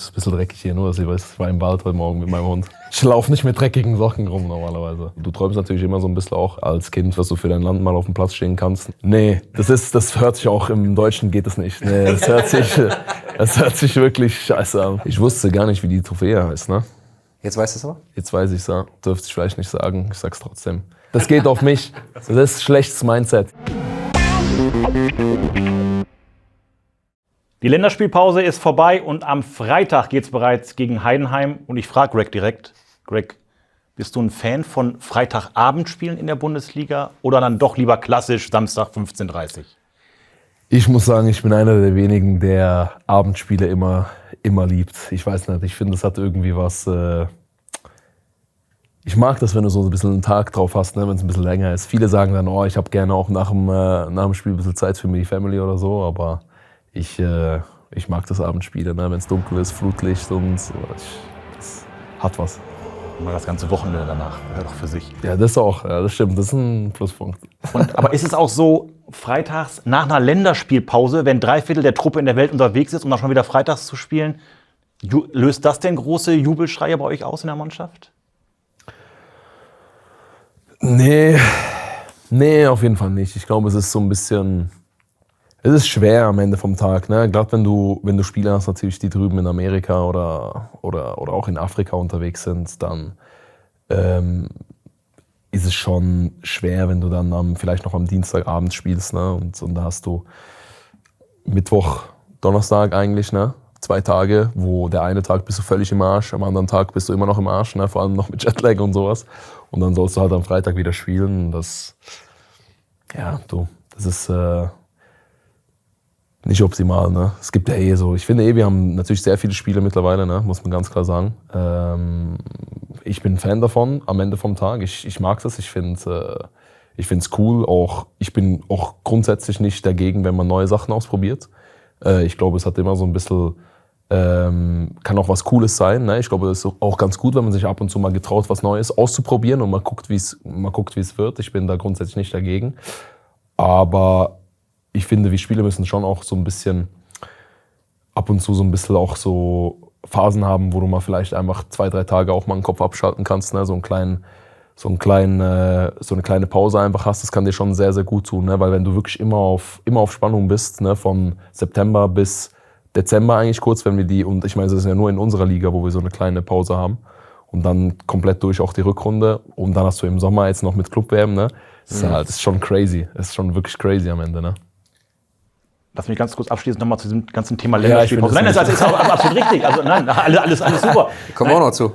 Es ist ein bisschen dreckig hier, nur dass ich weiß, ich war im Wald heute Morgen mit meinem Hund. Ich laufe nicht mit dreckigen Socken rum normalerweise. Du träumst natürlich immer so ein bisschen auch als Kind, was du für dein Land mal auf dem Platz stehen kannst. Nee, das hört sich auch im Deutschen geht es nicht. Nee, das hört sich wirklich scheiße an. Ich wusste gar nicht, wie die Trophäe heißt, ne? Jetzt weißt du es aber? Jetzt weiß ich's ja. Dürfte ich vielleicht nicht sagen, ich sag's trotzdem. Das geht auf mich. Das ist schlechtes Mindset. Die Länderspielpause ist vorbei und am Freitag geht es bereits gegen Heidenheim. Und ich frage Greg direkt, Greg, bist du ein Fan von Freitagabendspielen in der Bundesliga oder dann doch lieber klassisch Samstag 15:30 Uhr? Ich muss sagen, ich bin einer der wenigen, der Abendspiele immer liebt. Ich weiß nicht, ich finde, es hat irgendwie was... Ich mag das, wenn du so ein bisschen einen Tag drauf hast, ne, wenn es ein bisschen länger ist. Viele sagen dann, oh, ich habe gerne auch nach dem Spiel ein bisschen Zeit für die Family oder so, aber ich mag das Abendspiele, ne, wenn es dunkel ist, Flutlicht und so. Das hat was. Mal das ganze Wochenende danach, hört doch für sich. Ja, das auch, ja, das stimmt, das ist ein Pluspunkt. Aber ist es auch so, freitags nach einer Länderspielpause, wenn 3/4 der Truppe in der Welt unterwegs ist, um dann schon wieder freitags zu spielen, löst das denn große Jubelschreie bei euch aus in der Mannschaft? Nee, auf jeden Fall nicht. Ich glaube, es ist so ein bisschen... Es ist schwer am Ende vom Tag, ne? Gerade wenn du Spieler hast, natürlich, die drüben in Amerika oder auch in Afrika unterwegs sind, dann ist es schon schwer, wenn du dann vielleicht noch am Dienstagabend spielst, ne? Und da hast du Mittwoch, Donnerstag eigentlich, ne? 2 Tage, wo der eine Tag bist du völlig im Arsch, am anderen Tag bist du immer noch im Arsch, ne? Vor allem noch mit Jetlag und sowas. Und dann sollst du halt am Freitag wieder spielen. Das ist nicht optimal, ne? Es gibt ja so, ich finde wir haben natürlich sehr viele Spiele mittlerweile, ne? Muss man ganz klar sagen. Ich bin Fan davon, am Ende vom Tag. Ich mag das, ich finde es cool. Ich bin auch grundsätzlich nicht dagegen, wenn man neue Sachen ausprobiert. Ich glaube, es hat immer so ein bisschen, kann auch was Cooles sein, ne? Ich glaube, es ist auch ganz gut, wenn man sich ab und zu mal getraut, was Neues auszuprobieren und mal guckt, wie es wird. Ich bin da grundsätzlich nicht dagegen. Aber ich finde, wir Spieler müssen schon auch so ein bisschen ab und zu so ein bisschen auch so Phasen haben, wo du mal vielleicht einfach 2-3 Tage auch mal den Kopf abschalten kannst, ne? So eine kleine Pause einfach hast, das kann dir schon sehr, sehr gut tun, ne? Weil wenn du wirklich immer auf Spannung bist, ne? Von September bis Dezember eigentlich kurz, und ich meine, das ist ja nur in unserer Liga, wo wir so eine kleine Pause haben und dann komplett durch auch die Rückrunde und dann hast du im Sommer jetzt noch mit Club-WM, ne? Das ist schon crazy, das ist schon wirklich crazy am Ende, ne? Lass mich ganz kurz abschließend nochmal zu diesem ganzen Thema Länderspielpause. Nein, das ist absolut richtig. Also, nein, alles super. Kommen wir auch noch zu.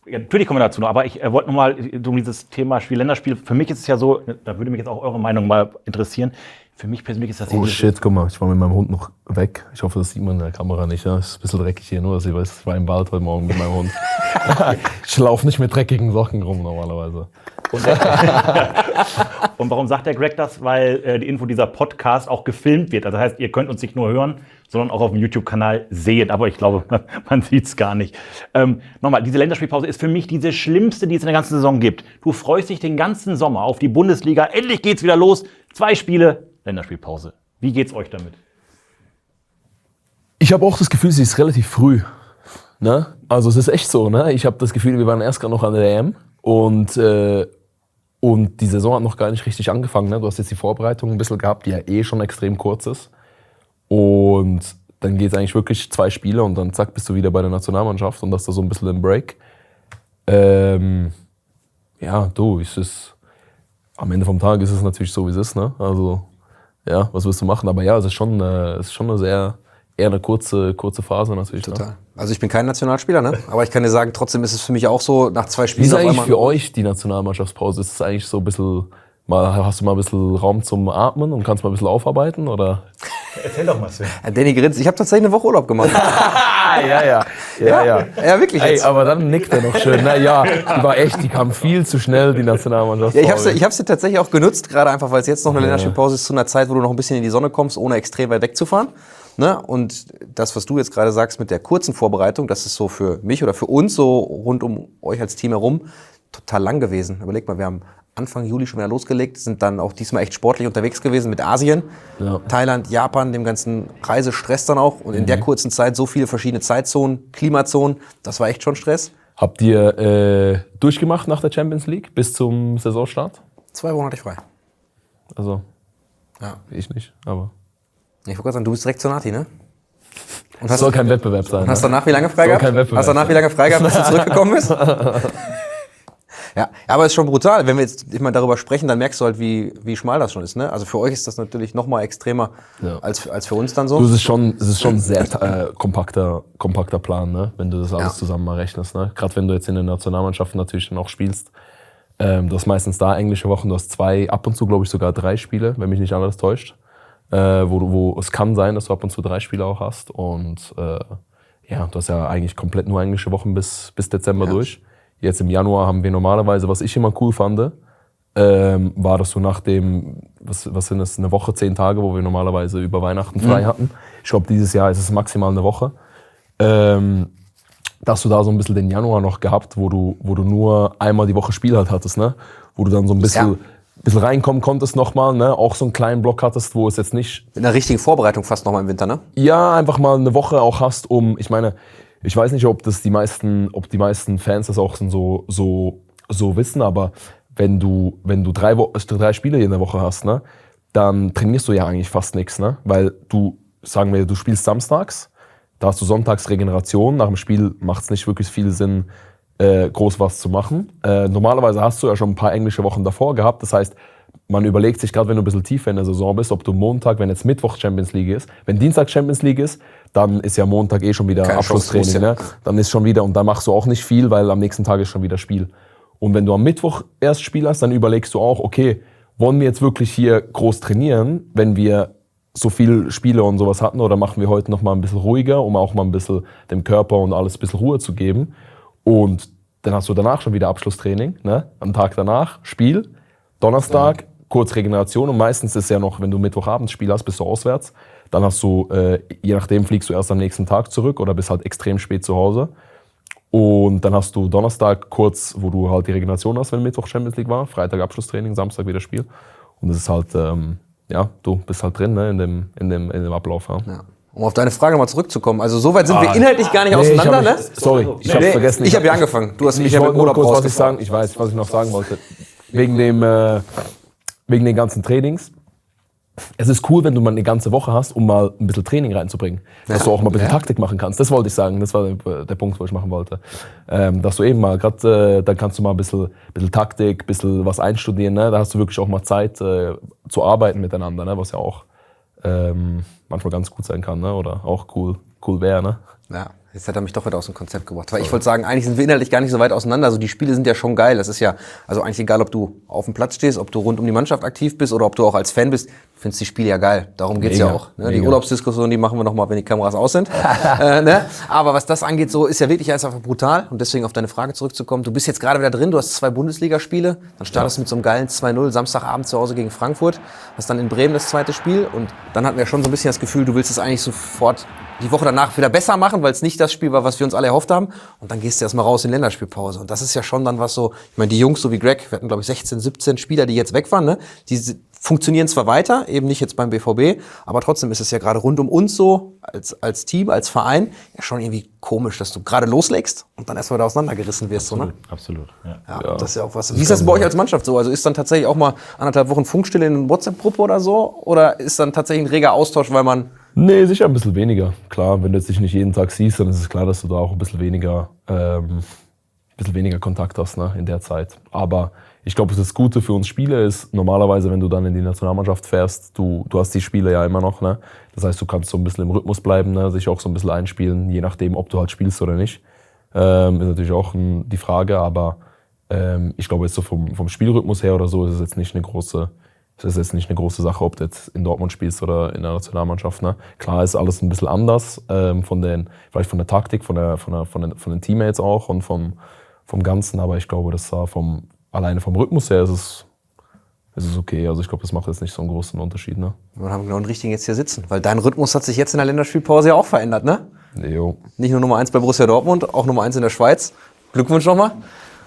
Ja, natürlich kommen wir dazu noch, aber ich wollte nochmal um dieses Thema Spiel-Länderspiel. Für mich ist es ja so, da würde mich jetzt auch eure Meinung mal interessieren. Für mich persönlich ist das... Oh shit, guck mal, ich war mit meinem Hund noch weg. Ich hoffe, das sieht man in der Kamera nicht. Ja? Es ist ein bisschen dreckig hier, nur dass ich weiß, ich war im Wald heute Morgen mit meinem Hund. Ich laufe nicht mit dreckigen Socken rum normalerweise. Und warum sagt der Greg das? Weil die Info dieser Podcast auch gefilmt wird. Also das heißt, ihr könnt uns nicht nur hören, sondern auch auf dem YouTube-Kanal sehen. Aber ich glaube, man sieht es gar nicht. Nochmal, diese Länderspielpause ist für mich diese schlimmste, die es in der ganzen Saison gibt. Du freust dich den ganzen Sommer auf die Bundesliga. Endlich geht's wieder los. 2 Spiele, Länderspielpause. Wie geht's euch damit? Ich habe auch das Gefühl, sie ist relativ früh. Ne? Also es ist echt so. Ne? Ich habe das Gefühl, wir waren erst gerade noch an der EM. Und die Saison hat noch gar nicht richtig angefangen. Ne? Du hast jetzt die Vorbereitung ein bisschen gehabt, die ja schon extrem kurz ist. Und dann geht es eigentlich wirklich 2 Spiele und dann zack, bist du wieder bei der Nationalmannschaft und das ist so ein bisschen im Break. Am Ende vom Tag ist es natürlich so, wie es ist. Ne? Also, ja, was willst du machen? Aber ja, es ist schon eine kurze Phase natürlich. Total. Ne? Also ich bin kein Nationalspieler, ne? Aber ich kann dir sagen, trotzdem ist es für mich auch so, nach 2 Spielen... Wie ist eigentlich für euch die Nationalmannschaftspause? Ist es eigentlich so ein bisschen, hast du mal ein bisschen Raum zum Atmen und kannst mal ein bisschen aufarbeiten? Oder? Erzähl doch mal, Sven. Danny grinst, ich habe tatsächlich eine Woche Urlaub gemacht. Ja, wirklich jetzt. Ey, aber dann nickt er noch schön. Na ja, die kam viel zu schnell, die Nationalmannschaftspause. Ja, ich habe sie tatsächlich auch genutzt, gerade einfach, weil es jetzt noch eine Länderspielpause ist, zu einer Zeit, wo du noch ein bisschen in die Sonne kommst, ohne extrem weit wegzufahren. Ne? Und das, was du jetzt gerade sagst mit der kurzen Vorbereitung, das ist so für mich oder für uns so rund um euch als Team herum total lang gewesen. Überleg mal, wir haben Anfang Juli schon wieder losgelegt, sind dann auch diesmal echt sportlich unterwegs gewesen mit Asien, Thailand, Japan, dem ganzen Reisestress dann auch. Und in der kurzen Zeit so viele verschiedene Zeitzonen, Klimazonen, das war echt schon Stress. Habt ihr durchgemacht nach der Champions League bis zum Saisonstart? 2 Wochen hatte ich frei. Also, Ja. ich nicht, aber... Ich wollte gerade sagen, du bist direkt zur Nati, ne? Und Das soll kein Wettbewerb sein. hast danach wie lange frei gehabt? kein Wettbewerb Hast danach wie lange frei gehabt, bis du zurückgekommen bist? Ja, aber es ist schon brutal. Wenn wir jetzt darüber sprechen, dann merkst du halt, wie schmal das schon ist. Ne? Also für euch ist das natürlich noch mal extremer als für uns dann so. Es ist schon ein sehr kompakter Plan, ne? Wenn du das alles zusammen mal rechnest. Ne? Gerade wenn du jetzt in der Nationalmannschaft natürlich dann auch spielst. Du hast meistens da englische Wochen, du hast 2, ab und zu glaube ich sogar 3 Spiele, wenn mich nicht alles täuscht. Wo es kann sein, dass du ab und zu 3 Spiele auch hast. Und du hast ja eigentlich komplett nur englische Wochen bis Dezember durch. Jetzt im Januar haben wir normalerweise, was ich immer cool fand, war, dass du nach dem, was sind das, eine Woche, 10 Tage, wo wir normalerweise über Weihnachten frei hatten. Ich glaube, dieses Jahr ist es maximal eine Woche. Dass du da so ein bisschen den Januar noch gehabt, wo du nur einmal die Woche Spiel halt hattest, ne? Wo du dann so ein bisschen reinkommen konntest nochmal, ne? Auch so einen kleinen Block hattest, wo es jetzt nicht... Mit einer richtigen Vorbereitung fast nochmal im Winter, ne? Ja, einfach mal eine Woche auch hast, ich meine, ich weiß nicht, ob die meisten Fans das auch so wissen, aber wenn du 3 Spiele in der Woche hast, ne, dann trainierst du ja eigentlich fast nichts, ne? Weil du spielst samstags, da hast du sonntags Regeneration, nach dem Spiel macht es nicht wirklich viel Sinn, groß was zu machen. Normalerweise hast du ja schon ein paar englische Wochen davor gehabt, das heißt, man überlegt sich, gerade wenn du ein bisschen tiefer in der Saison bist, ob du Montag, wenn jetzt Mittwoch Champions League ist, wenn Dienstag Champions League ist, dann ist ja Montag schon wieder Abschlusstraining. Ne? Dann ist schon wieder, und dann machst du auch nicht viel, weil am nächsten Tag ist schon wieder Spiel. Und wenn du am Mittwoch erst Spiel hast, dann überlegst du auch, okay, wollen wir jetzt wirklich hier groß trainieren, wenn wir so viele Spiele und sowas hatten, oder machen wir heute noch mal ein bisschen ruhiger, um auch mal ein bisschen dem Körper und alles ein bisschen Ruhe zu geben. Und dann hast du danach schon wieder Abschlusstraining, ne? Am Tag danach Spiel, Donnerstag, kurz Regeneration, und meistens ist ja noch, wenn du Mittwochabends Spiel hast, bist du auswärts, dann hast du, je nachdem fliegst du erst am nächsten Tag zurück oder bist halt extrem spät zu Hause. Und dann hast du Donnerstag kurz, wo du halt die Regeneration hast, wenn Mittwoch Champions League war, Freitag Abschlusstraining, Samstag wieder Spiel. Und das ist halt, du bist halt drin, ne, in dem Ablauf. Ja. Um auf deine Frage mal zurückzukommen, also soweit sind wir inhaltlich gar nicht auseinander, ne? Sorry, ich hab's vergessen. Ich habe ja angefangen, du hast mich ja mit Urlaub rausgefahren. Ich weiß, was ich noch sagen wollte. Wegen den ganzen Trainings. Es ist cool, wenn du mal eine ganze Woche hast, um mal ein bisschen Training reinzubringen. Dass du auch mal ein bisschen Taktik machen kannst. Das wollte ich sagen. Das war der Punkt, wo ich machen wollte. Dass du eben mal, gerade dann kannst du mal ein bisschen Taktik, ein bisschen was einstudieren. Ne? Da hast du wirklich auch mal Zeit zu arbeiten miteinander, ne? Was ja auch manchmal ganz gut sein kann, ne? Oder auch cool wäre. Ne? Ja. Jetzt hat er mich doch wieder aus dem Konzept gebracht. Weil ich wollte sagen, eigentlich sind wir inhaltlich gar nicht so weit auseinander. Also die Spiele sind ja schon geil. Das ist ja, also eigentlich egal, ob du auf dem Platz stehst, ob du rund um die Mannschaft aktiv bist oder ob du auch als Fan bist, findest die Spiele ja geil. Darum geht's ja auch. Ne? Die Urlaubsdiskussion, die machen wir nochmal, wenn die Kameras aus sind. Ne? Aber was das angeht, so ist ja wirklich einfach brutal. Und deswegen auf deine Frage zurückzukommen. Du bist jetzt gerade wieder drin, du hast 2 Bundesligaspiele. Dann startest du mit so einem geilen 2-0 Samstagabend zu Hause gegen Frankfurt. Hast dann in Bremen das 2. Spiel. Und dann hatten wir schon so ein bisschen das Gefühl, du willst es eigentlich sofort die Woche danach wieder besser machen, weil es nicht das Spiel war, was wir uns alle erhofft haben. Und dann gehst du erstmal raus in Länderspielpause. Und das ist ja schon dann was so, ich meine, die Jungs, so wie Greg, wir hatten glaube ich 16, 17 Spieler, die jetzt weg waren, ne? Die funktionieren zwar weiter, eben nicht jetzt beim BVB, aber trotzdem ist es ja gerade rund um uns so, als Team, als Verein, ja schon irgendwie komisch, dass du gerade loslegst und dann erstmal da auseinandergerissen wirst. Absolut, so, ne? Absolut. Ja, das ist ja auch was. Wie ist das bei euch als Mannschaft so? Also ist dann tatsächlich auch mal 1,5 Wochen Funkstille in einer WhatsApp-Gruppe oder so? Oder ist dann tatsächlich ein reger Austausch, weil man... Nee, sicher ein bisschen weniger. Klar, wenn du jetzt dich nicht jeden Tag siehst, dann ist es klar, dass du da auch ein bisschen weniger Kontakt hast, ne, in der Zeit. Aber ich glaube, das Gute für uns Spieler ist, normalerweise, wenn du dann in die Nationalmannschaft fährst, du hast die Spiele ja immer noch, ne? Das heißt, du kannst so ein bisschen im Rhythmus bleiben, ne? Sich auch so ein bisschen einspielen, je nachdem, ob du halt spielst oder nicht. Ist natürlich auch die Frage, aber ich glaube, jetzt so vom Spielrhythmus her oder so ist es jetzt nicht eine große Sache, ob du jetzt in Dortmund spielst oder in der Nationalmannschaft. Ne? Klar ist alles ein bisschen anders, vielleicht von der Taktik, von den Teammates auch und vom Ganzen, aber ich glaube, dass da alleine vom Rhythmus her ist es okay. Also ich glaube, das macht jetzt nicht so einen großen Unterschied. Ne? Wir haben genau einen richtigen jetzt hier sitzen, weil dein Rhythmus hat sich jetzt in der Länderspielpause ja auch verändert, ne? Jo. Nicht nur Nummer 1 bei Borussia Dortmund, auch Nummer 1 in der Schweiz. Glückwunsch nochmal.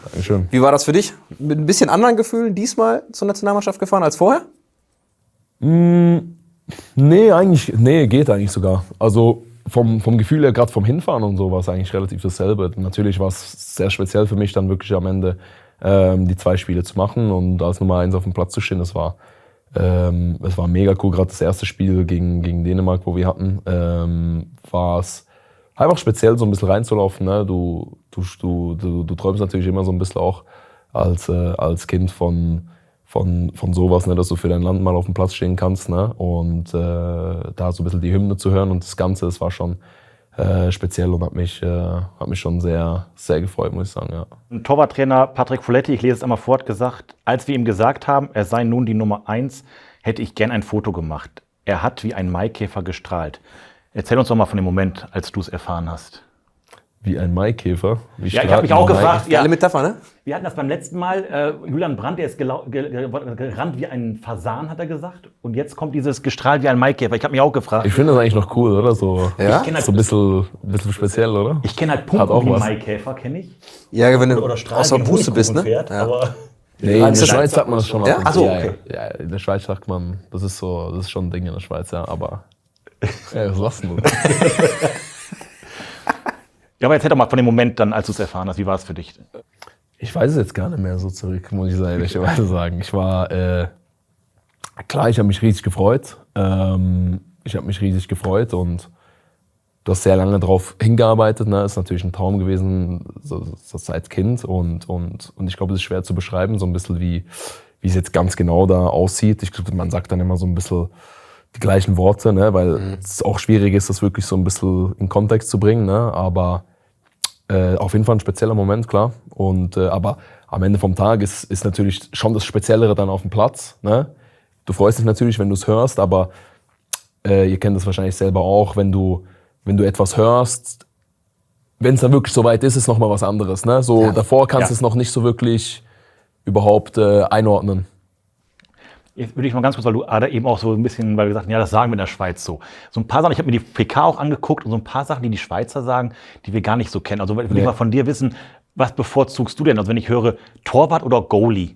Dankeschön. Wie war das für dich? Mit ein bisschen anderen Gefühlen diesmal zur Nationalmannschaft gefahren als vorher? Nee, geht eigentlich sogar. Also vom Gefühl her, gerade vom Hinfahren und so, war es eigentlich relativ dasselbe. Natürlich war es sehr speziell für mich, dann wirklich am Ende die 2 Spiele zu machen und als Nummer 1 auf dem Platz zu stehen. Es war mega cool, gerade das erste Spiel gegen Dänemark, wo wir hatten, war es einfach speziell, so ein bisschen reinzulaufen. Ne? Du träumst natürlich immer so ein bisschen auch als Kind von sowas, ne? Dass du für dein Land mal auf dem Platz stehen kannst. Ne? Und da so ein bisschen die Hymne zu hören und das Ganze, das war schon speziell und hat mich schon sehr, sehr gefreut, muss ich sagen. Ja. Torwarttrainer Patrick Folletti, ich lese es einmal vor, hat gesagt, als wir ihm gesagt haben, er sei nun die Nummer 1, hätte ich gern ein Foto gemacht. Er hat wie ein Maikäfer gestrahlt. Erzähl uns doch mal von dem Moment, als du es erfahren hast. Wie ein Maikäfer? Ja, ich habe mich auch gefragt. Geile Metapher, ne? Wir hatten das beim letzten Mal. Julian Brandt, der ist gerannt wie ein Fasan, hat er gesagt. Und jetzt kommt dieses Gestrahlt wie ein Maikäfer. Ich habe mich auch gefragt. Ich finde das eigentlich noch cool, oder? So, Ja? so ein bisschen speziell, oder? Ich kenne halt Hat auch Pumpen wie was. Maikäfer, kenne ich. Ja, wenn du Oder Strahlen aus der wie ein Puste bist, ne? Honigkuchenpferd, Ja. aber Nee, in der das- Schweiz sagt man das schon. Ja? ab und Ach so, zu. okay. Ja, in der Schweiz sagt man, das ist schon ein Ding in der Schweiz, ja, aber was lassen wir? Ja, aber erzähl doch mal von dem Moment dann, als du es erfahren hast. Wie war es für dich? Ich weiß es jetzt gar nicht mehr so zurück, muss ich ehrlicherweise sagen. Ich war, klar, ich habe mich riesig gefreut. Und du hast sehr lange darauf hingearbeitet. Ne? Ist natürlich ein Traum gewesen, so seit Kind. Und ich glaube, es ist schwer zu beschreiben, so ein bisschen wie es jetzt ganz genau da aussieht. Ich glaube, man sagt dann immer so ein bisschen die gleichen Worte, ne? Weil es auch schwierig ist, das wirklich so ein bisschen in Kontext zu bringen. Ne? Aber auf jeden Fall ein spezieller Moment, klar. Aber am Ende vom Tag ist natürlich schon das Speziellere dann auf dem Platz. Ne? Du freust dich natürlich, wenn du es hörst, aber ihr kennt das wahrscheinlich selber auch, wenn du etwas hörst, wenn es dann wirklich soweit ist, ist nochmal was anderes. Ne? So, davor kannst du es noch nicht so wirklich überhaupt einordnen. Jetzt würde ich mal ganz kurz, weil du Ada eben auch so ein bisschen, weil wir sagten, ja, das sagen wir in der Schweiz so. So ein paar Sachen, ich habe mir die PK auch angeguckt und so ein paar Sachen, die die Schweizer sagen, die wir gar nicht so kennen. Also will ich mal von dir wissen, was bevorzugst du denn? Also wenn ich höre Torwart oder Goalie?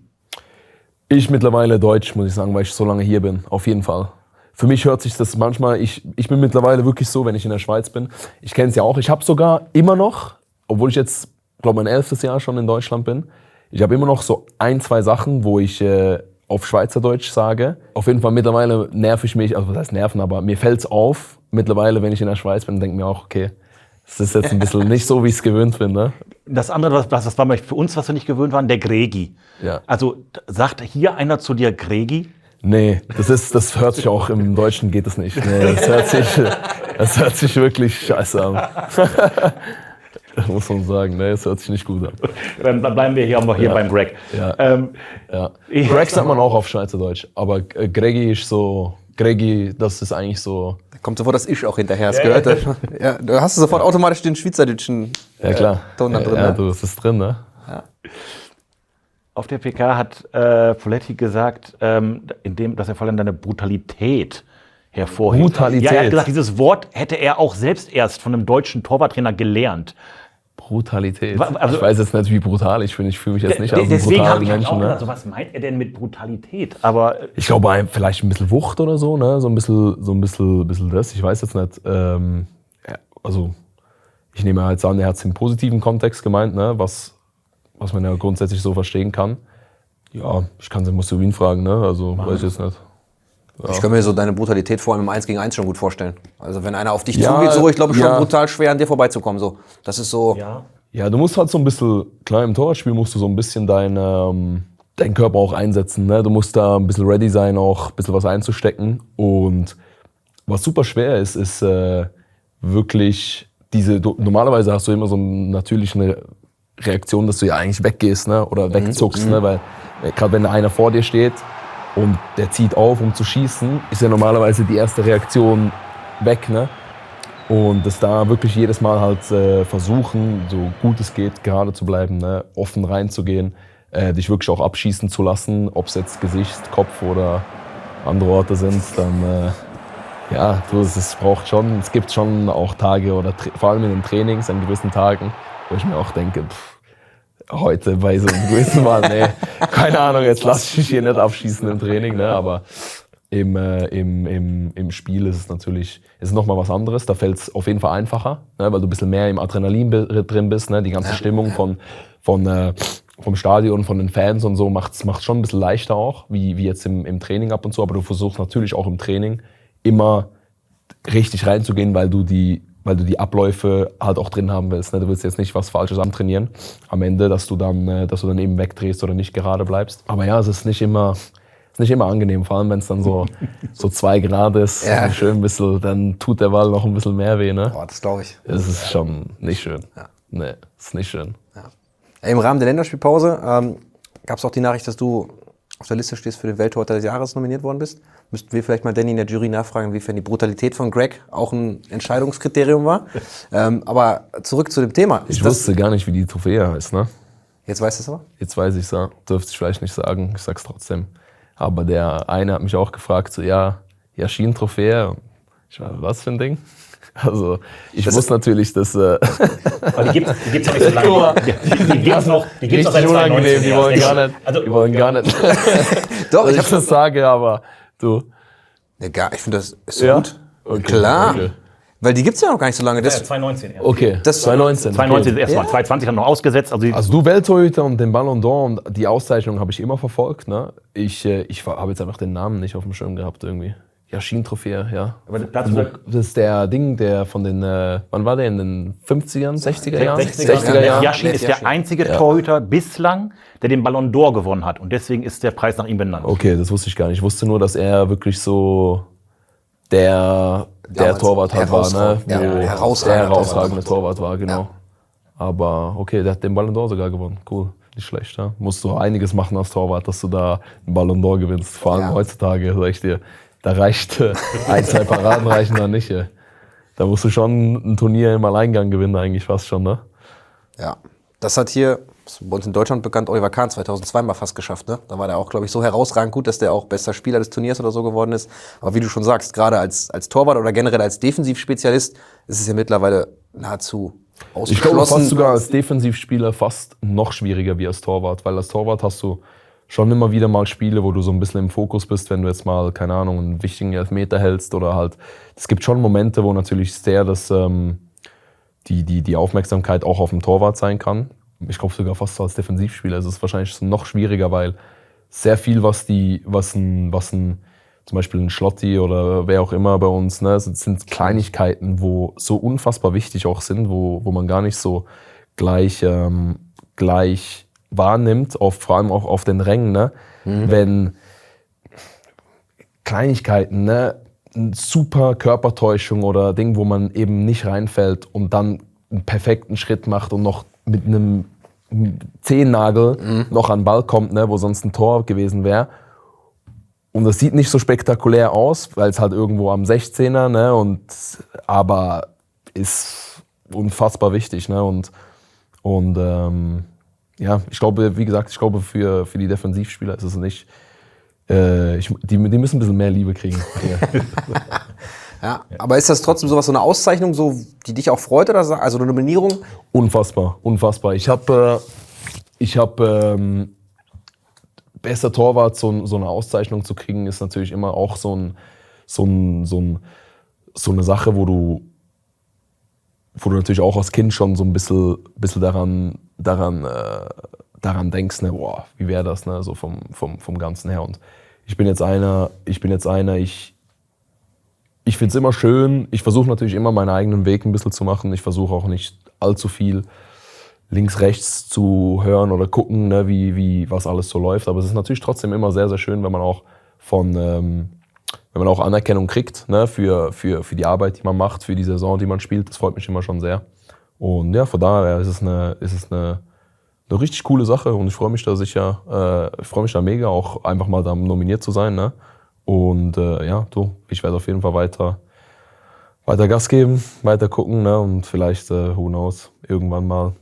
Ich mittlerweile Deutsch, muss ich sagen, weil ich so lange hier bin. Auf jeden Fall. Für mich hört sich das manchmal, ich bin mittlerweile wirklich so, wenn ich in der Schweiz bin. Ich kenne es ja auch. Ich habe sogar immer noch, obwohl ich jetzt, glaube mein 11. Jahr schon in Deutschland bin, ich habe immer noch so 1, 2 Sachen, wo ich auf Schweizerdeutsch sage. Auf jeden Fall mittlerweile nerv ich mich, also was heißt nerven, aber mir fällt's auf mittlerweile, wenn ich in der Schweiz bin und denke mir auch, okay, das ist jetzt ein bisschen nicht so, wie ich es gewöhnt bin. Ne? Das andere, das war für uns, was wir nicht gewöhnt waren, der Gregi. Ja. Also sagt hier einer zu dir Gregi? Nee, das hört sich auch im Deutschen geht es nicht. Nee, das hört sich wirklich scheiße an. Muss man sagen, nee, das hört sich nicht gut an. Dann bleiben wir hier beim Greg. Ja. Greg sagt man auch auf Schweizerdeutsch, aber Gregi ist so, das ist eigentlich so. Da kommt sofort das Ich auch hinterher, hast gehört? Ja, du hast sofort automatisch den schweizerdeutschen Ja klar. Ton da drin. Ja, ne? du, das ist drin, ne? Auf der PK hat Folletti gesagt, dass er vor allem deine Brutalität hervorhebt. Brutalität? Ja, er hat gesagt, dieses Wort hätte er auch selbst erst von einem deutschen Torwarttrainer gelernt. Brutalität. Also- ich weiß jetzt nicht, wie brutal ich bin. Ich fühle mich jetzt nicht als einen Deswegen habe brutalen ich Menschen. auch gedacht, Ne? so, was meint er denn mit Brutalität? Aber Ich glaube, vielleicht ein bisschen Wucht oder so, ne? So ein bisschen das. Ich weiß jetzt nicht. Also, ich nehme halt an, er hat es im positiven Kontext gemeint, ne? Was man ja grundsätzlich so verstehen kann. Ja, musst du ihn fragen, ne? Also, weiß ich jetzt nicht. Ich kann mir so deine Brutalität vor allem im 1 gegen 1 schon gut vorstellen. Also wenn einer auf dich Ja, zugeht, so, ich glaube schon ja. brutal schwer an dir vorbeizukommen. So. Das ist so. ja. Ja, du musst halt so ein bisschen, klar, im Torwartspiel musst du so ein bisschen deinen Körper auch einsetzen. Ne? Du musst da ein bisschen ready sein, auch ein bisschen was einzustecken. Und was super schwer ist wirklich normalerweise hast du immer so eine natürliche Reaktion, dass du ja eigentlich weggehst, ne? Oder wegzuckst. Ne? Weil gerade wenn einer vor dir steht und der zieht auf, um zu schießen, ist ja normalerweise die erste Reaktion weg. Ne? Und das da wirklich jedes Mal halt versuchen, so gut es geht, gerade zu bleiben, ne? Offen reinzugehen, dich wirklich auch abschießen zu lassen, ob es jetzt Gesicht, Kopf oder andere Orte sind, dann es gibt schon auch Tage oder vor allem in den Trainings an gewissen Tagen, wo ich mir auch denke, heute bei so einem gewissen Mal, nee, keine Ahnung, jetzt lass ich mich hier nicht abschießen im Training, ne, aber im Spiel ist es natürlich nochmal was anderes. Da fällt es auf jeden Fall einfacher, ne, weil du ein bisschen mehr im Adrenalin drin bist. Ne, die ganze Stimmung vom Stadion, von den Fans und so macht's schon ein bisschen leichter auch, wie jetzt im Training ab und zu. Aber du versuchst natürlich auch im Training immer richtig reinzugehen, weil du die Abläufe halt auch drin haben willst. Ne? Du willst jetzt nicht was Falsches antrainieren am Ende, dass du dann eben wegdrehst oder nicht gerade bleibst. Aber ja, es ist nicht immer angenehm, vor allem wenn es dann so 2 Grad ist, Ja. schön ein bisschen, dann tut der Ball noch ein bisschen mehr weh. Ne? Boah, das glaube ich. Das ist schon nicht schön. Ja. Nee, ist nicht schön. Ja. Im Rahmen der Länderspielpause gab es auch die Nachricht, dass du auf der Liste stehst für den Welttorhüter des Jahres nominiert worden bist. Müssten wir vielleicht mal Danny in der Jury nachfragen, inwiefern die Brutalität von Greg auch ein Entscheidungskriterium war. Aber zurück zu dem Thema. Ich wusste gar nicht, wie die Trophäe heißt. Ne? Jetzt weißt du es aber? Jetzt weiß ich es ja. Dürfte ich vielleicht nicht sagen, ich sag's trotzdem. Aber der eine hat mich auch gefragt, so, ja, Yashin-Trophäe. Ich war, was für ein Ding? Also, ich wusste natürlich, dass... Aber die gibt's ja nicht so lange. Die gibt's noch seit 2019. Die wollen gar nicht. Also, Die wollen gar nicht. Doch, dass ich das sage, aber du... Ja, ich finde, das ist Ja? gut. Okay, Klar. okay. Weil die gibt's ja noch gar nicht so lange. Das, 2019 erst. Okay, Das- 2019. 2019 Okay. das erste Mal, 2020 dann noch ausgesetzt. Also du Welttorhüter und den Ballon d'Or und die Auszeichnung habe ich immer verfolgt. Ne? Ich habe jetzt einfach den Namen nicht auf dem Schirm gehabt irgendwie. Yashin-Trophäe, ja. Aber der Platz Das ist der Ding, der von den, wann war der, in den 50ern, 60er Jahren? 60er Jahren. Yashin ist der einzige Torhüter bislang, der den Ballon d'Or gewonnen hat. Und deswegen ist der Preis nach ihm benannt. Okay, das wusste ich gar nicht. Ich wusste nur, dass er wirklich so der Damals Torwart halt war, ne? Ja, Wo der der herausragende herausragende Torwart war, genau. Ja. Aber okay, der hat den Ballon d'Or sogar gewonnen. Cool, nicht schlecht, ja. Musst du einiges machen als Torwart, dass du da einen Ballon d'Or gewinnst. Vor allem Ja. heutzutage, sag ich dir. Da reicht 1, 2 Paraden reichen da nicht. Ja. Da musst du schon ein Turnier im Alleingang gewinnen, eigentlich fast schon, ne? Ja, das hat hier, das ist bei uns in Deutschland bekannt, Oliver Kahn 2002 mal fast geschafft. Ne? Da war der auch, glaube ich, so herausragend gut, dass der auch bester Spieler des Turniers oder so geworden ist. Aber wie du schon sagst, gerade als Torwart oder generell als Defensivspezialist ist es ja mittlerweile nahezu Ich glaube fast ausgeschlossen. sogar als Defensivspieler fast noch schwieriger wie als Torwart, weil als Torwart hast du schon immer wieder mal Spiele, wo du so ein bisschen im Fokus bist, wenn du jetzt mal, keine Ahnung, einen wichtigen Elfmeter hältst oder halt, es gibt schon Momente, wo natürlich sehr die Aufmerksamkeit auch auf dem Torwart sein kann. Ich glaube sogar fast so als Defensivspieler ist es wahrscheinlich noch schwieriger, weil sehr viel, was ein zum Beispiel ein Schlotti oder wer auch immer bei uns, ne, sind Kleinigkeiten, wo so unfassbar wichtig auch sind, wo man gar nicht so gleich wahrnimmt, vor allem auch auf den Rängen, ne? Wenn Kleinigkeiten, ne, eine super Körpertäuschung oder Ding, wo man eben nicht reinfällt und dann einen perfekten Schritt macht und noch mit einem Zehennagel noch an den Ball kommt, ne, wo sonst ein Tor gewesen wäre. Und das sieht nicht so spektakulär aus, weil es halt irgendwo am 16er, ne, aber ist unfassbar wichtig, ne, und ja, ich glaube, wie gesagt, für die Defensivspieler ist es nicht, die müssen ein bisschen mehr Liebe kriegen. Ja, aber ist das trotzdem sowas, so eine Auszeichnung, so, die dich auch freut oder also eine Nominierung? Unfassbar, unfassbar. Ich habe bester Torwart, so eine Auszeichnung zu kriegen, ist natürlich immer auch so eine Sache, wo du natürlich auch als Kind schon so ein bisschen daran denkst, ne, boah, wie wäre das, ne, so vom Ganzen her. Und ich bin jetzt einer, ich finde es immer schön, ich versuche natürlich immer meinen eigenen Weg ein bisschen zu machen. Ich versuche auch nicht allzu viel links, rechts zu hören oder gucken, ne, was alles so läuft. Aber es ist natürlich trotzdem immer sehr, sehr schön, wenn man auch wenn man auch Anerkennung kriegt, ne, für die Arbeit, die man macht, für die Saison, die man spielt. Das freut mich immer schon sehr. Und ja, von daher ist es eine richtig coole Sache und ich freue mich da mega, auch einfach mal da nominiert zu sein, ne? Und ich werde auf jeden Fall weiter Gas geben, weiter gucken, ne? Und vielleicht, who knows, irgendwann mal.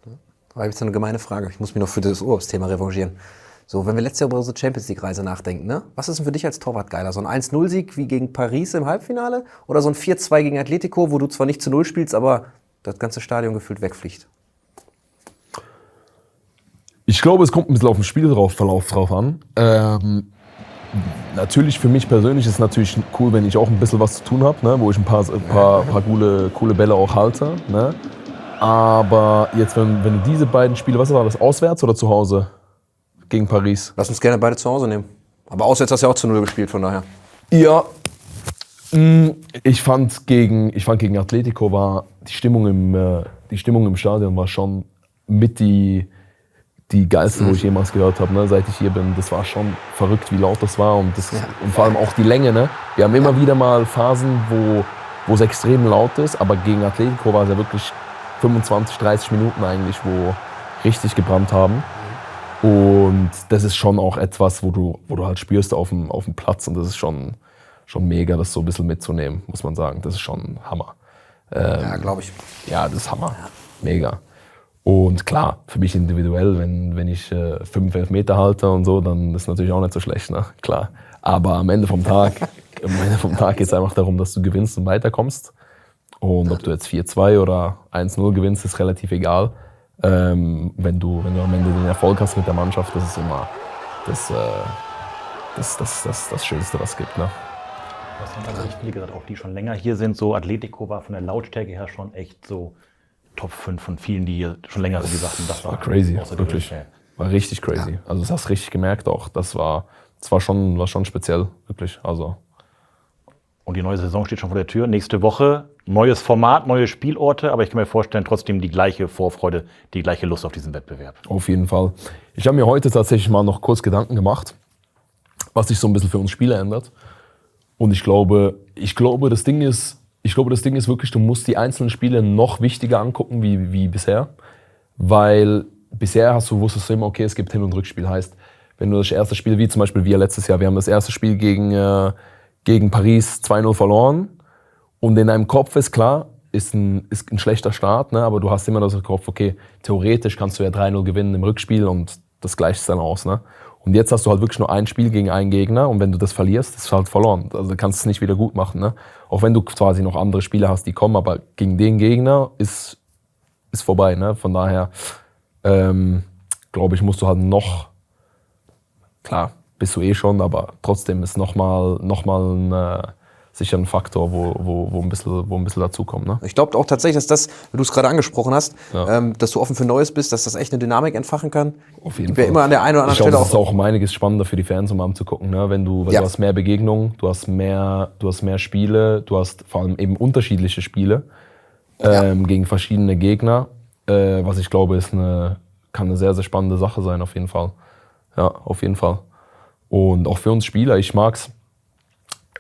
Da habe ich jetzt eine gemeine Frage. Ich muss mich noch für das Urlaubsthema revanchieren. So, wenn wir letztes Jahr über unsere Champions-League-Reise nachdenken, ne? Was ist denn für dich als Torwart geiler? So ein 1-0-Sieg wie gegen Paris im Halbfinale? Oder so ein 4-2 gegen Atletico, wo du zwar nicht zu 0 spielst, aber das ganze Stadion gefühlt wegfliegt? Ich glaube, es kommt ein bisschen auf den Spielverlauf drauf an. Natürlich für mich persönlich ist es natürlich cool, wenn ich auch ein bisschen was zu tun habe, ne? Wo ich ein paar coole Bälle auch halte. Ne? Aber jetzt, wenn du diese beiden Spiele, was war das, auswärts oder zu Hause gegen Paris? Lass uns gerne beide zu Hause nehmen. Aber auswärts hast du ja auch zu 0 gespielt, von daher. Ja, ich fand gegen Atletico war die Stimmung im Stadion war schon mit die geilste, wo ich jemals gehört habe, ne, seit ich hier bin. Das war schon verrückt, wie laut das war und vor allem auch die Länge. Ne? Wir haben immer wieder mal Phasen, wo es extrem laut ist, aber gegen Atletico war es ja wirklich 25, 30 Minuten eigentlich, wo richtig gebrannt haben. Und das ist schon auch etwas, wo du halt spürst auf dem Platz und das ist schon mega, das so ein bisschen mitzunehmen, muss man sagen. Das ist schon Hammer. Ja, glaube ich. Ja, das ist Hammer. Mega. Und klar, für mich individuell, wenn ich 5 Elfmeter halte und so, dann ist natürlich auch nicht so schlecht, ne? Klar. Aber am Ende vom Tag geht es einfach darum, dass du gewinnst und weiterkommst. Und ob du jetzt 4-2 oder 1-0 gewinnst, ist relativ egal. Wenn du am Ende den Erfolg hast mit der Mannschaft, das ist immer das Schönste, was es gibt. Ne? Das sind also Spiele gesagt, auch die schon länger hier sind. So Atletico war von der Lautstärke her schon echt so Top 5 von vielen, die hier schon länger sind, die sagten, das war crazy, wirklich. War richtig crazy. Also das hast du richtig gemerkt auch. Das war schon speziell, wirklich. Also. Und die neue Saison steht schon vor der Tür. Nächste Woche neues Format, neue Spielorte, aber ich kann mir vorstellen, trotzdem die gleiche Vorfreude, die gleiche Lust auf diesen Wettbewerb. Auf jeden Fall. Ich habe mir heute tatsächlich mal noch kurz Gedanken gemacht, was sich so ein bisschen für uns Spieler ändert. Und ich glaube, das Ding ist wirklich, du musst die einzelnen Spiele noch wichtiger angucken wie bisher. Weil bisher wusstest du immer, okay, es gibt Hin- und Rückspiel. Heißt, wenn du das erste Spiel, wie zum Beispiel wir letztes Jahr, wir haben das erste Spiel gegen Paris 2-0 verloren. Und in deinem Kopf ist klar, ist ein schlechter Start, ne? Aber du hast immer das im Kopf, okay, theoretisch kannst du ja 3-0 gewinnen im Rückspiel und das gleicht es dann aus. Ne? Und jetzt hast du halt wirklich nur ein Spiel gegen einen Gegner und wenn du das verlierst, ist es halt verloren. Also du kannst es nicht wieder gut machen. Ne? Auch wenn du quasi noch andere Spieler hast, die kommen, aber gegen den Gegner ist vorbei. Ne? Von daher glaube ich, musst du halt noch, klar, bist du schon, aber trotzdem ist nochmal sicher ein Faktor, wo ein bisschen dazukommt. Ne? Ich glaube auch tatsächlich, dass das, wie du es gerade angesprochen hast, dass du offen für Neues bist, dass das echt eine Dynamik entfachen kann. Auf jeden Fall. Fall. Immer an der einen oder anderen Stelle das ist auch um einiges spannender für die Fans, um anzugucken. Ne? Du hast mehr Begegnungen, du hast mehr Spiele, du hast vor allem eben unterschiedliche Spiele gegen verschiedene Gegner, was ich glaube, kann eine sehr, sehr spannende Sache sein, auf jeden Fall. Ja, auf jeden Fall. Und auch für uns Spieler, ich mag's.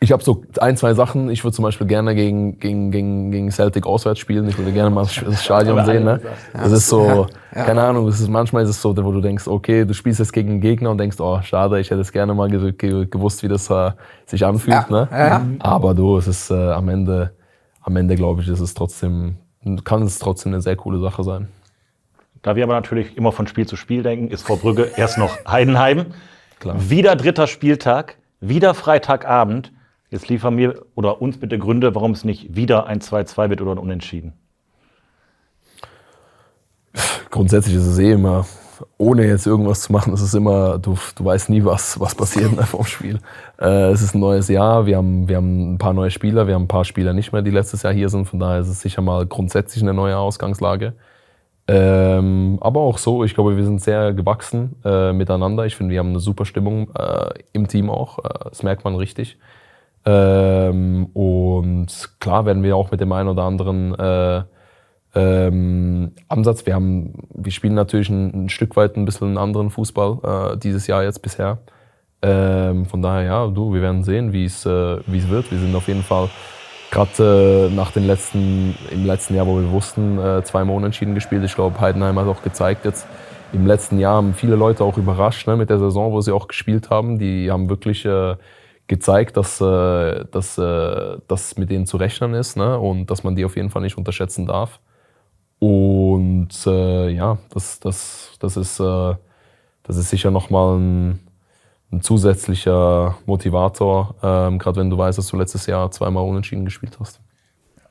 Ich habe so 1, 2 Sachen. Ich würde zum Beispiel gerne gegen Celtic auswärts spielen. Ich würde gerne mal das Stadion sehen. Ne? Das ist so, keine Ahnung, manchmal ist es so, wo du denkst, okay, du spielst jetzt gegen einen Gegner und denkst, oh, schade, ich hätte es gerne mal gewusst, wie das sich anfühlt. Ja. Ne? Ja. Aber es ist am Ende glaube ich, kann es trotzdem eine sehr coole Sache sein. Da wir aber natürlich immer von Spiel zu Spiel denken, ist vor Brügge erst noch Heidenheim. Klar. Wieder 3. Spieltag, wieder Freitagabend. Jetzt liefern mir oder uns bitte Gründe, warum es nicht wieder ein 2-2 wird oder ein Unentschieden. Grundsätzlich ist es immer, ohne jetzt irgendwas zu machen, ist es immer, du weißt nie, was passiert vom Spiel. Es ist ein neues Jahr, wir haben ein paar neue Spieler, wir haben ein paar Spieler nicht mehr, die letztes Jahr hier sind. Von daher ist es sicher mal grundsätzlich eine neue Ausgangslage. Aber auch so, ich glaube, wir sind sehr gewachsen miteinander. Ich finde, wir haben eine super Stimmung im Team auch, das merkt man richtig. Und klar werden wir auch mit dem einen oder anderen Ansatz, wir spielen natürlich ein Stück weit ein bisschen einen anderen Fußball dieses Jahr jetzt bisher. Von daher, ja, wir werden sehen, wie es wird. Wir sind auf jeden Fall gerade im letzten Jahr, wo wir wussten, 2-mal unentschieden gespielt. Ich glaube, Heidenheim hat auch gezeigt jetzt, im letzten Jahr haben viele Leute auch überrascht, ne, mit der Saison, wo sie auch gespielt haben. Die haben wirklich gezeigt, dass mit denen zu rechnen ist, ne, und dass man die auf jeden Fall nicht unterschätzen darf. Und das ist sicher nochmal ein zusätzlicher Motivator, gerade wenn du weißt, dass du letztes Jahr 2-mal unentschieden gespielt hast.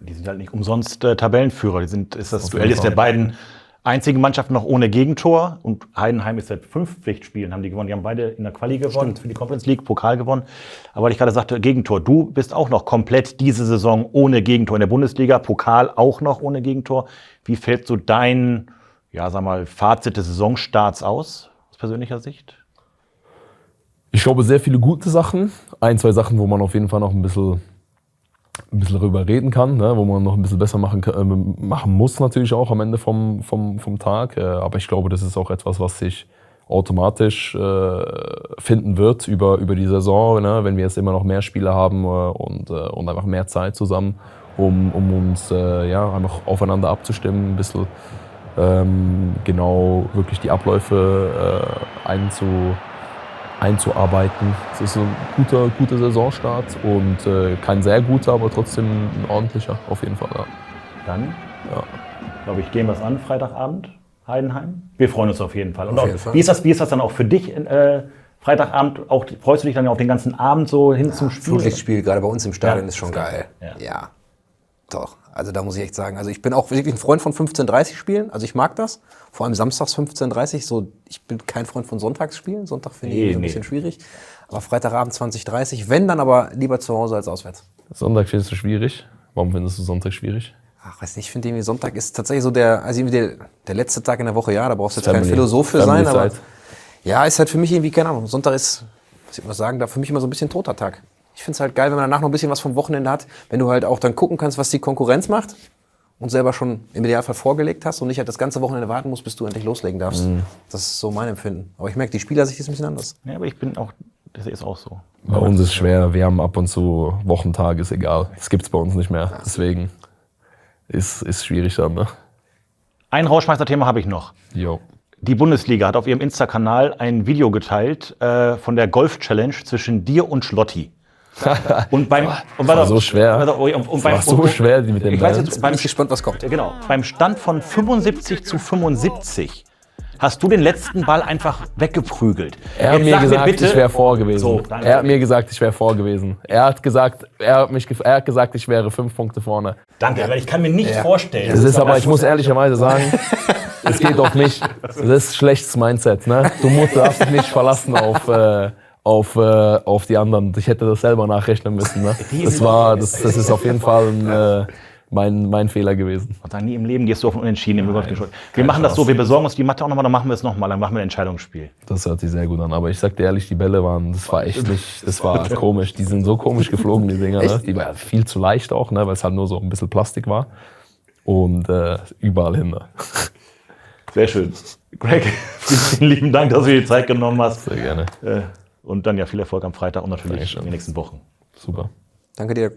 Die sind halt nicht umsonst Tabellenführer. Das Duell ist der beiden Einzige Mannschaft noch ohne Gegentor. Und Heidenheim ist seit 5 Pflichtspielen, haben die gewonnen. Die haben beide in der Quali gewonnen, für die Conference League, Pokal gewonnen. Aber weil ich gerade sagte, Gegentor. Du bist auch noch komplett diese Saison ohne Gegentor in der Bundesliga. Pokal auch noch ohne Gegentor. Wie fällt so dein, Fazit des Saisonstarts aus persönlicher Sicht? Ich glaube, sehr viele gute Sachen. 1, 2 Sachen, wo man auf jeden Fall noch ein bisschen darüber reden kann, ne? Wo man noch ein bisschen besser machen muss natürlich auch am Ende vom Tag. Aber ich glaube, das ist auch etwas, was sich automatisch finden wird über die Saison, ne? Wenn wir jetzt immer noch mehr Spiele haben und einfach mehr Zeit zusammen, um uns einfach aufeinander abzustimmen, ein bisschen genau wirklich die Abläufe einzuarbeiten. Es ist ein guter Saisonstart und kein sehr guter, aber trotzdem ein ordentlicher auf jeden Fall. Ja. Dann, glaube ich, gehen wir es an, Freitagabend, Heidenheim. Wir freuen uns auf jeden Fall. Und auf jeden Fall. Wie ist das dann auch für dich, Freitagabend? Freust du dich dann auf den ganzen Abend so hin zum Spiel? Flutlichtspiel, gerade bei uns im Stadion, ist schon geil. geil. Ja, doch. Also da muss ich echt sagen, also ich bin auch wirklich ein Freund von 15:30 Spielen, also ich mag das, vor allem samstags 15:30, so, ich bin kein Freund von Sonntagsspielen, Sonntag finde ich ein bisschen schwierig, aber Freitagabend 20:30, wenn dann aber lieber zu Hause als auswärts. Sonntag findest du schwierig? Warum findest du Sonntag schwierig? Ach, weiß nicht, ich finde irgendwie Sonntag ist tatsächlich so der letzte Tag in der Woche, ja, da brauchst du jetzt kein Philosoph für sein, aber ja, ist halt für mich irgendwie, keine Ahnung, Sonntag ist, was ich mal sagen, da für mich immer so ein bisschen toter Tag. Ich finde es halt geil, wenn man danach noch ein bisschen was vom Wochenende hat, wenn du halt auch dann gucken kannst, was die Konkurrenz macht und selber schon im Idealfall vorgelegt hast und nicht halt das ganze Wochenende warten musst, bis du endlich loslegen darfst. Das ist so mein Empfinden. Aber ich merke, die Spieler sich das ein bisschen anders. Ja, aber das ist auch so. Bei uns ist es schwer, wir haben ab und zu Wochentag, ist egal. Das gibt es bei uns nicht mehr, deswegen ist schwierig dann. Ne? Ein Rauschmeister-Thema habe ich noch. Jo. Die Bundesliga hat auf ihrem Insta-Kanal ein Video geteilt von der Golf-Challenge zwischen dir und Schlotti. Und war so schwer. Schwer, die mit dem Ball. Ich bin gespannt, was kommt. Genau. Beim Stand von 75:75 hast du den letzten Ball einfach weggeprügelt. Er hat mir gesagt, ich wäre vor gewesen. Er hat mir gesagt, ich wäre vor gewesen. Er hat gesagt, ich wäre 5 Punkte vorne. Danke, weil ich kann mir nicht vorstellen. Das ist aber, ich muss ehrlicherweise sagen, es geht auf mich. Das ist schlechtes Mindset. Ne? Du darfst dich nicht verlassen auf die anderen. Ich hätte das selber nachrechnen müssen. Ne? Das ist auf jeden Fall mein Fehler gewesen. Und dann nie im Leben gehst du auf ein Unentschieden. Wir machen das so, wir besorgen uns die Matte auch nochmal, dann machen wir es nochmal, dann machen wir ein Entscheidungsspiel. Das hört sich sehr gut an. Aber ich sag dir ehrlich, die Bälle das war komisch. Die sind so komisch geflogen, die Dinger. Ne? Die waren viel zu leicht auch, ne? Weil es halt nur so ein bisschen Plastik war. Und überall hin. Sehr schön. Greg, vielen lieben Dank, dass du dir die Zeit genommen hast. Sehr gerne. Und dann viel Erfolg am Freitag und natürlich in den nächsten Wochen. Super. Danke dir.